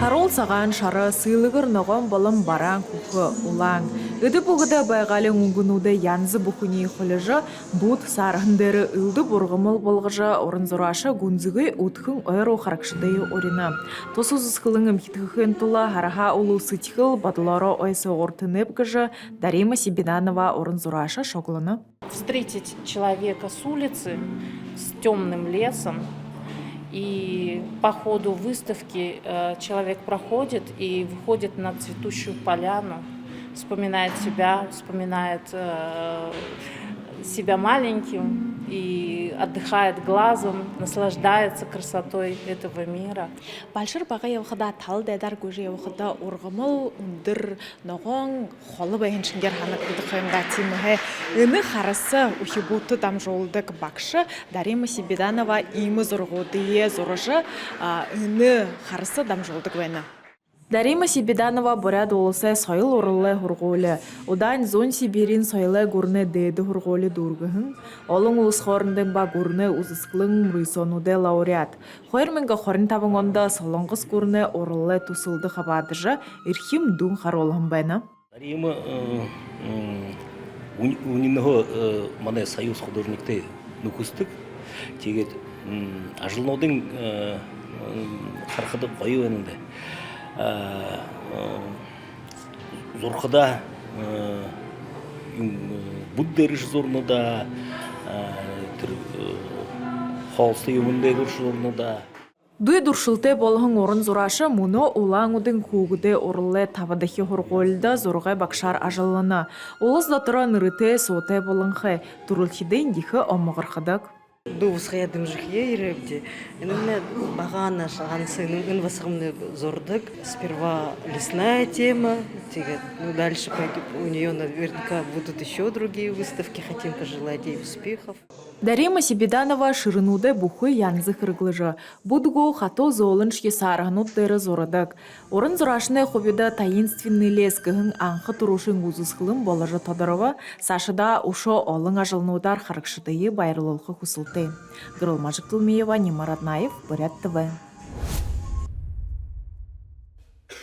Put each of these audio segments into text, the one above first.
Харул сагаан шары сыйлыгыр ноғон болым баран кухы улаң. Үді бұғыда байғалы ұңгынуды янзы бұхыни қолыжы бұд сарғындары үлді бұрғымыл болғыжы орынзырашы гүнзігі ұтқын ойру қарақшыдайы орины. Тосыз қылыңым хитхын тұла хараха улу сытхыл бадылары ойсы ортынып кыжы Дарима Сибиданова орынзырашы шоглыны. Встретить человека с улицы, с темным лесом, и по ходу выставки человек проходит и выходит на цветущую поляну, вспоминает себя маленьким и отдыхает глазом, наслаждается красотой этого мира. Большыр баға евқыда тал дәдар көжі евқыда орғымыл үндір ноғын қолы бәйіншіндер ханы күдіқымға тимігі үні қарысы ұхибуты дам жолдық бақшы Дарима Сибиданова имі зұрғудые зұрыжы үні қарысы дам жолдық вәні. Дарима Сибиданова боряд олысы сойыл орылы хұрғолы. Одан зон Сибирин сойлы көріне дейді хұрғолы дұрғығын. Олың ұлыс қорындың ба көріне ұзысқылың мұрисонуды лауреат. Қойырменгі қорын табың онда солыңғыз көріне орылы тұсылды қабадыжы ирхим дүн қаролығын байна. Дарима унинного мане союз художникты нукустык. Тегет ажылнаудың қарқыды қойы өнінде. Зорқыда буддеріш зорнуда, холсты өмінде көрш зорнуда. Дуй дұршылты болғын орын зорашы мұны улаңудың кугуды орылы табадахи хорголда зорғай бақшар ажылыны. Олыз да тұра нырыты соты болыңқы, тұрылхиден дихі омығырқыдық. Дубусхая дымжихе иребде. Иногда багана шансы, иногда восхомны зордык. Сперва лесная тема, ну дальше пойдем. У нее наверняка будут еще другие выставки. Хотим пожелать ей успехов. Дарима Сибиданова шырынуды бұхы янзы қырғылыжы. Будугу хато золыншке сарғануттары зорадық. Орын зұрашыны хобида таинственный лес кігін аңқы тұрушын ұзысқылым болажы тодырова, сашыда ұшо олың ажылнудар қарықшыдайы байрылылқы құсылты. Грылмажық Тылмеева, Немарат Наев, Бурят ТВ.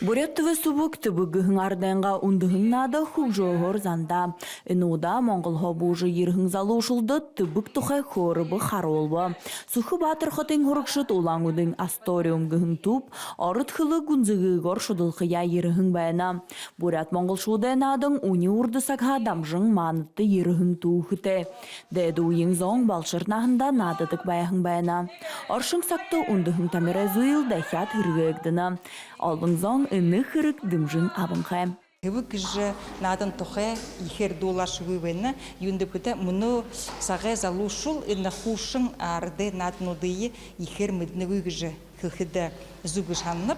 Бурят ТВ субук тыбыгыхың ардайынға ундыхың нады хук жоғыр занда. Инуда Моңғол хобужы ерхің залушылды тыбык тұхай хорыбы харолбы. Сухы батыр қытың хұрықшыт олаңудың асториум гыхың туп, арыт хылы гүнзігі ғор шудылқыя ерхің байына. Бурят Моңғол шудайнадың уни урды сақха дамжың манытты ерхің туғыты. Дәді уйың зоң балшырнағында надыдық байхың байына. Аршың сақты ундыхың тамирай зуйл дәхят хыргэгдіна. Алың зоң ынны хырык дымжың абынхай. Тыбык же надан тухе ихер долаш вывена юндепута муно саге залушул инна хушын арды наднудые ихер мидневы же хыхыда зубышанып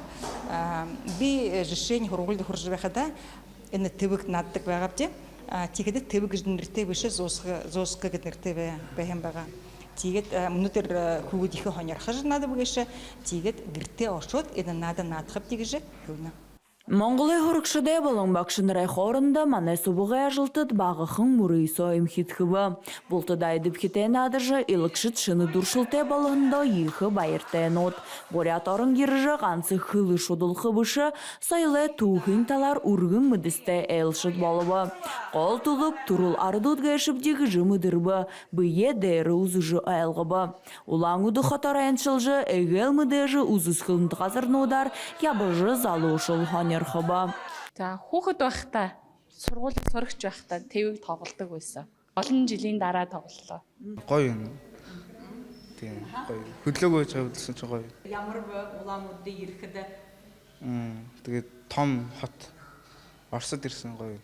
би решение хорголды хоржвехада инна тыбык надтык багапте тигеде тыбык жнирте выше зоска гнирте бехем бага тигет мунутер хугудихе хонер хажнады бугеше тигет гирте ошот инна нада надхап тигеже хылна. Монголы хұрықшыдай болың бақшынырай қорында маны субығы ажылтыд бағықың мұрый сойым хитхыбы. Бұлтыдайды бхетен адыржы илікшіт шыны дұршылтай болығында ехі байыртайын от. Борят орын еріжі қансы хылы шудыл қыбышы сайлы туғын талар үргін мүдісті әлшіт болыбы. Қол тұлып тұрыл ардуд ғайшып дегіжі мүдірбі, бүйе дәрі ұзыжы әлғыбы. Улаңуды қатарайыншылжы әгел мүдәжі ұзыз қылымды қазырнудар, ябыжы залу ұшыл хонер. За хүүхэд байхдаа сургууль сурагч байхдаа тэвийг тоглодог байсан. Олон жилийн дараа тоглолоо. Гоё юм. Тийм гоё. Хөдлөөгөө чавдсан ч гоё. Ямар улаамуудыг ирэхэд Тэгээд том хот Оросд ирсэн гоё.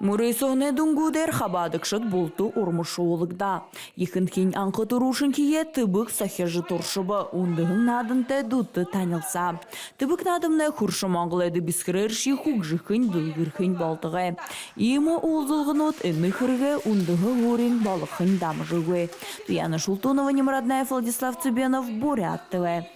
Мурейсоне дунгудер хабадыкшыт булту урмышуулыгда. Ихынхин анқы турушын кие тыбык сахежы туршыбы ундығын надынты дутты танылса. Тыбык надымны хуршы Моңғылайды бискірерші хугжықын дылгырхын болтығы. Имы улзылғын от әні хырғы ундығы ғурин балықын дамжығы. Туяна Шултунова, Немарат Наев, Владислав Цыбенов, Бурят ТВ.